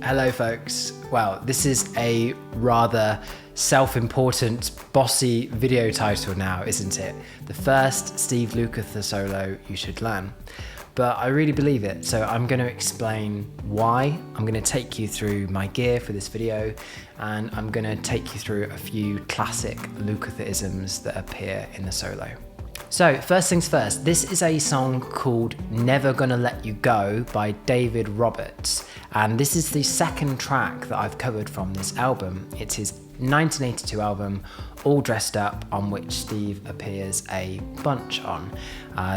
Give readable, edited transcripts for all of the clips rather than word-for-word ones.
Hello folks. Well, this is a rather self-important, bossy video title now, isn't it? The first Steve Lukather solo you should learn. But I really believe it, so I'm going to explain why. I'm going to take you through my gear for this video, and I'm going to take you through a few classic Lukather-isms that appear in the solo. So first things first, this is a song called Never Gonna Let You Go by David Roberts, and this is the second track that I've covered from this album. It's his 1982 album, All Dressed Up, on which Steve appears a bunch on.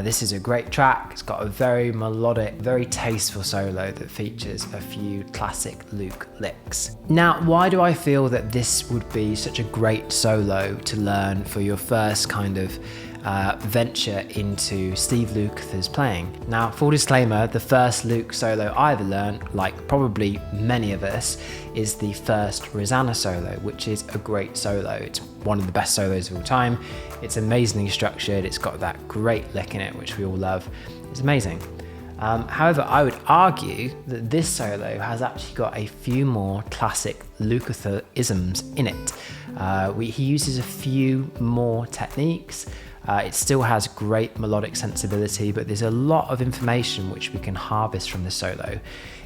This is a great track. It's got a very melodic, very tasteful solo that features a few classic Luke licks. Now, why do I feel that this would be such a great solo to learn for your first kind of venture into Steve Lukather's playing? Now, full disclaimer, the first Luke solo I ever learned, like probably many of us, is the first Rosanna solo, which is a great solo. It's one of the best solos of all time. It's amazingly structured. It's got that great lick in it, which we all love. It's amazing. However, I would argue that this solo has actually got a few more classic Lukather-isms in it. He uses a few more techniques. It still has great melodic sensibility, but there's a lot of information which we can harvest from the solo.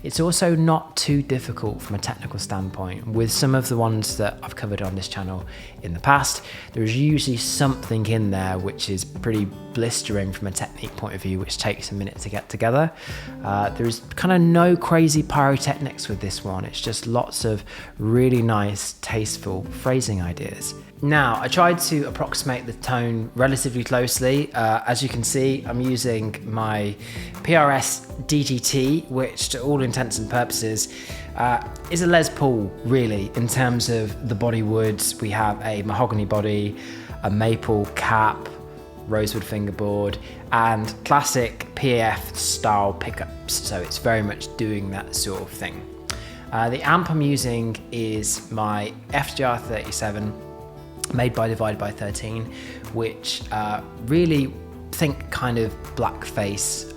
It's also not too difficult from a technical standpoint. With some of the ones that I've covered on this channel in the past, there's usually something in there which is pretty blistering from a technique point of view, which takes a minute to get together. There's kind of no crazy pyrotechnics with this one. It's just lots of really nice, tasteful phrasing ideas. Now, I tried to approximate the tone relatively closely. As you can see, I'm using my PRS DGT, which to all intents and purposes is a Les Paul, really, in terms of the body woods. We have a mahogany body, a maple cap, rosewood fingerboard, and classic PAF style pickups. So it's very much doing that sort of thing. The amp I'm using is my FGR 37, made by Divided by 13, which really think kind of blackface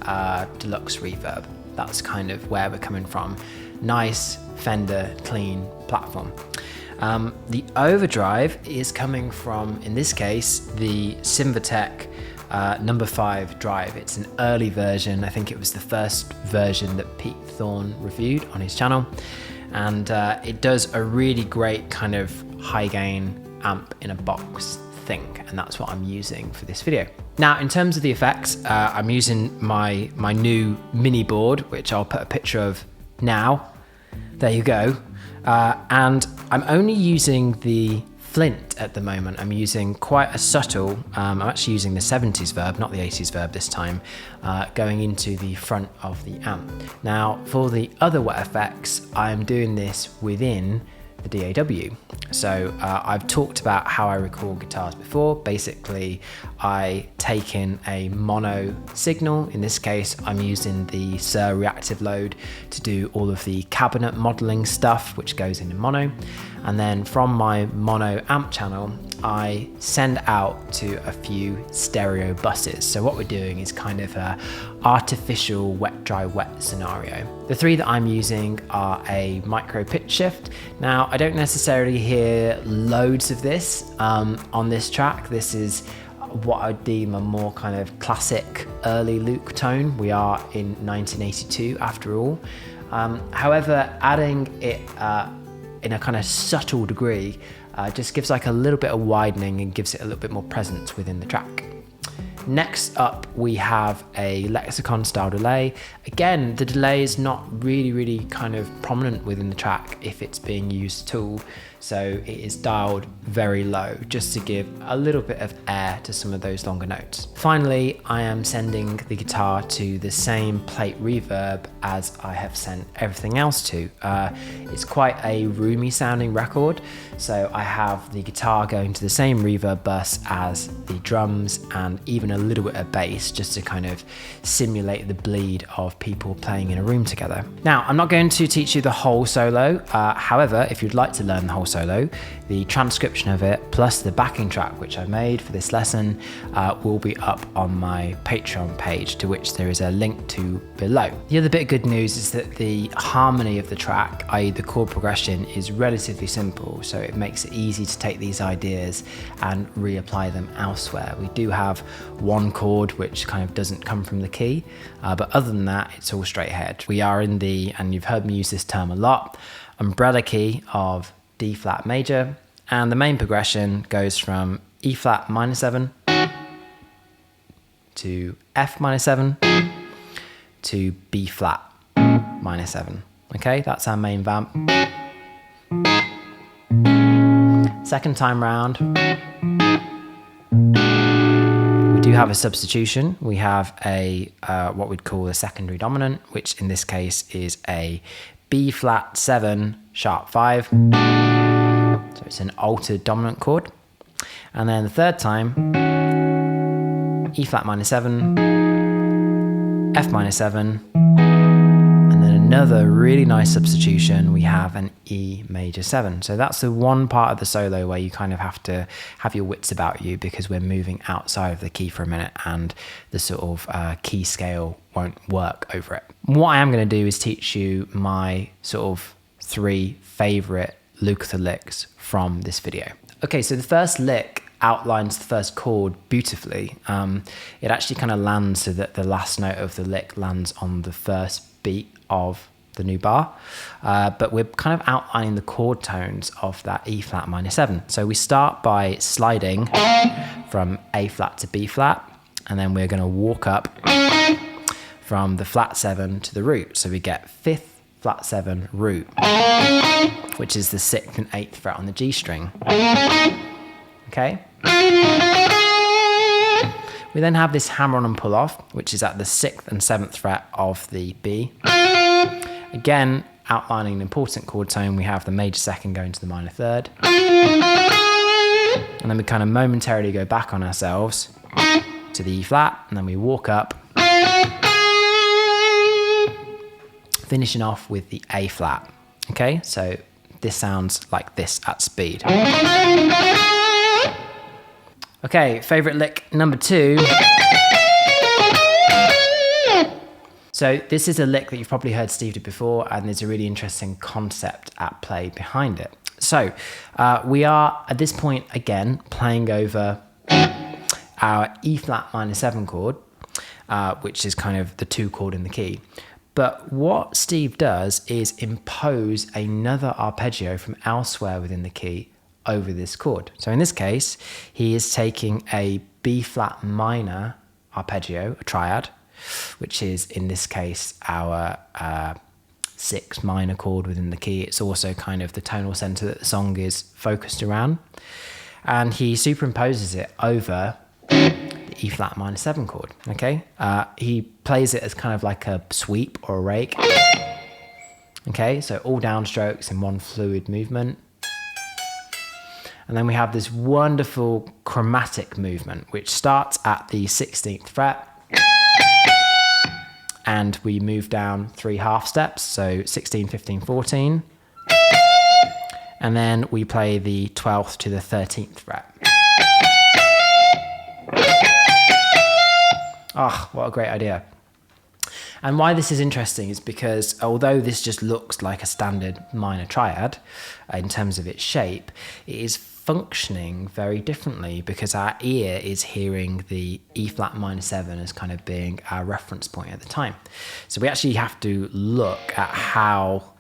deluxe reverb. That's kind of where we're coming from. Nice Fender clean platform. The Overdrive is coming from, in this case, the Cinvatec number 5 drive. It's an early version. I think it was the first version that Pete Thorne reviewed on his channel, and it does a really great kind of high gain amp in a box thing, and that's what I'm using for this video. Now, in terms of the effects, I'm using my new mini board, which I'll put a picture of now. There you go. And I'm only using the Flint at the moment. I'm using quite a subtle, I'm actually using the 70s verb, not the 80s verb this time, going into the front of the amp. Now, for the other wet effects, I'm doing this within the DAW. So I've talked about how I record guitars before. Basically, I take in a mono signal. In this case, I'm using the Suhr reactive load to do all of the cabinet modeling stuff, which goes in mono. And then from my mono amp channel, I send out to a few stereo buses. So what we're doing is kind of a artificial wet, dry, wet scenario. The three that I'm using are a micro pitch shift. Now, I don't necessarily hear loads of this on this track. This is what I deem a more kind of classic early Luke tone. We are in 1982 after all. However, adding it in a kind of subtle degree just gives like a little bit of widening and gives it a little bit more presence within the track. Next up, we have a Lexicon style delay. Again, the delay is not really kind of prominent within the track if it's being used at all. So it is dialed very low just to give a little bit of air to some of those longer notes. Finally, I am sending the guitar to the same plate reverb as I have sent everything else to. It's quite a roomy sounding record. So I have the guitar going to the same reverb bus as the drums and even a little bit of bass, just to kind of simulate the bleed of people playing in a room together. Now, I'm not going to teach you the whole solo. However, if you'd like to learn the whole solo, the transcription of it, plus the backing track which I made for this lesson, will be up on my Patreon page, to which there is a link to below. The other bit of good news is that the harmony of the track, i.e. the chord progression, is relatively simple, so it makes it easy to take these ideas and reapply them elsewhere. We do have one chord which kind of doesn't come from the key, but other than that, it's all straight ahead. We are in the, and you've heard me use this term a lot, umbrella key of D flat major, and the main progression goes from E flat minor 7 to F minor 7 to B flat minor 7. Okay, that's our main vamp. Second time round, we do have a substitution. We have a what we'd call a secondary dominant, which in this case is a B flat 7 sharp 5. So it's an altered dominant chord. And then the third time, E flat minor 7, F minor 7, and then another really nice substitution, we have an E major 7. So that's the one part of the solo where you kind of have to have your wits about you, because we're moving outside of the key for a minute and the sort of key scale won't work over it. What I am going to do is teach you my sort of 3 favorite Lukather licks from this video. Okay, so the first lick outlines the first chord beautifully. It actually kind of lands so that the last note of the lick lands on the first beat of the new bar, but we're kind of outlining the chord tones of that E flat minor 7. So we start by sliding from A flat to B flat, and then we're going to walk up from the flat 7 to the root. So we get 5th flat 7 root, which is the 6th and 8th fret on the G string. Okay. We then have this hammer on and pull off, which is at the 6th and 7th fret of the B. Again, outlining an important chord tone, we have the major 2nd going to the minor 3rd. And then we kind of momentarily go back on ourselves to the E flat, and then we walk up, finishing off with the A flat. Okay, so this sounds like this at speed. Okay, favorite lick number 2. So this is a lick that you've probably heard Steve do before, and there's a really interesting concept at play behind it. So we are at this point again playing over our E flat minor 7 chord, which is kind of the 2 chord in the key. But what Steve does is impose another arpeggio from elsewhere within the key over this chord. So in this case, he is taking a B flat minor arpeggio, a triad, which is in this case our 6th minor chord within the key. It's also kind of the tonal center that the song is focused around. And he superimposes it over the E flat minor 7 chord, okay? He plays it as kind of like a sweep or a rake. Okay, so all downstrokes in one fluid movement. And then we have this wonderful chromatic movement, which starts at the 16th fret. And we move down 3 half steps, so 16, 15, 14. And then we play the 12th to the 13th fret. Oh, what a great idea. And why this is interesting is because although this just looks like a standard minor triad in terms of its shape, it is functioning very differently because our ear is hearing the E flat minor 7 as kind of being our reference point at the time. So we actually have to look at how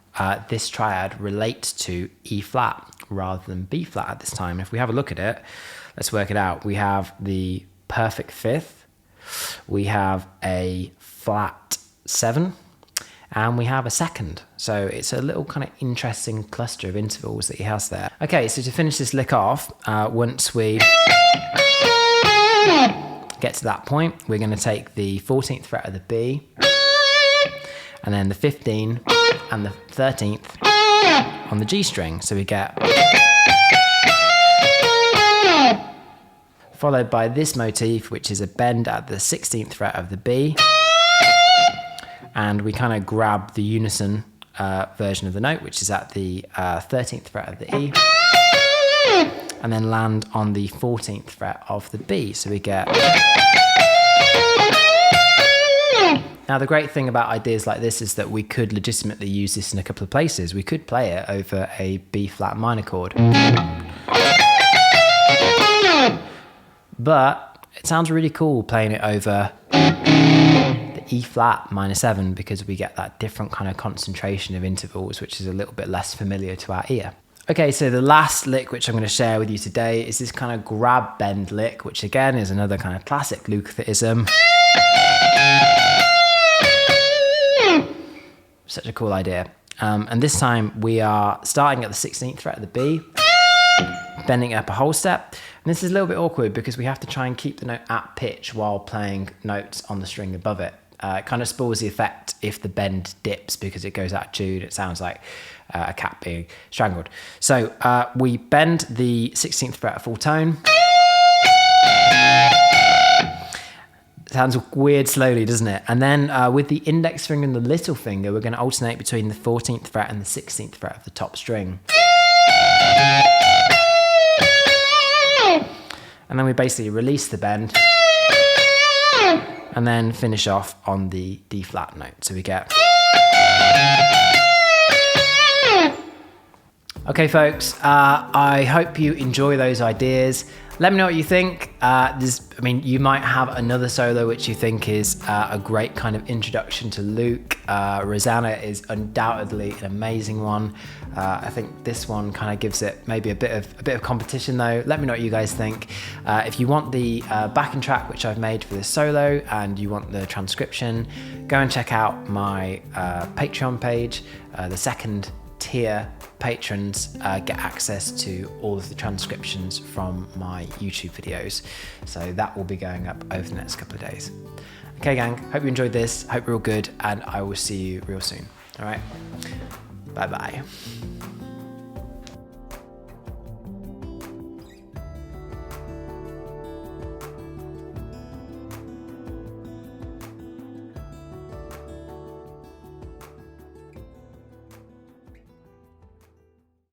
this triad relates to E flat rather than B flat at this time. If we have a look at it, let's work it out. We have the perfect 5th, we have a flat 7, and we have a 2nd. So it's a little kind of interesting cluster of intervals that he has there. Okay, so to finish this lick off, once we get to that point, we're going to take the 14th fret of the B, and then the 15th and the 13th on the G string. So we get, followed by this motif, which is a bend at the 16th fret of the B, and we kind of grab the unison version of the note, which is at the 13th fret of the E, and then land on the 14th fret of the B. So we get... Now, the great thing about ideas like this is that we could legitimately use this in a couple of places. We could play it over a B flat minor chord. But it sounds really cool playing it over the E flat minor 7 because we get that different kind of concentration of intervals, which is a little bit less familiar to our ear. Okay, so the last lick which I'm going to share with you today is this kind of grab bend lick, which again is another kind of classic Lukatherism. Such a cool idea. And this time we are starting at the 16th fret of the B, bending up a whole step. And this is a little bit awkward because we have to try and keep the note at pitch while playing notes on the string above it. It kind of spoils the effect if the bend dips because it goes out of tune. It sounds like a cat being strangled. So we bend the 16th fret a full tone. Sounds weird slowly, doesn't it? And then with the index finger and the little finger, we're going to alternate between the 14th fret and the 16th fret of the top string. And then we basically release the bend and then finish off on the D flat note. So we get... Okay, folks, I hope you enjoy those ideas. Let me know what you think. You might have another solo which you think is a great kind of introduction to Luke. Rosanna is undoubtedly an amazing one. I think this one kind of gives it maybe a bit of competition though. Let me know what you guys think. If you want the backing track which I've made for this solo and you want the transcription, go and check out my Patreon page. The second tier patrons get access to all of the transcriptions from my YouTube videos. So that will be going up over the next couple of days. Okay, gang, hope you enjoyed this. Hope you're all good, and I will see you real soon. All right, bye-bye.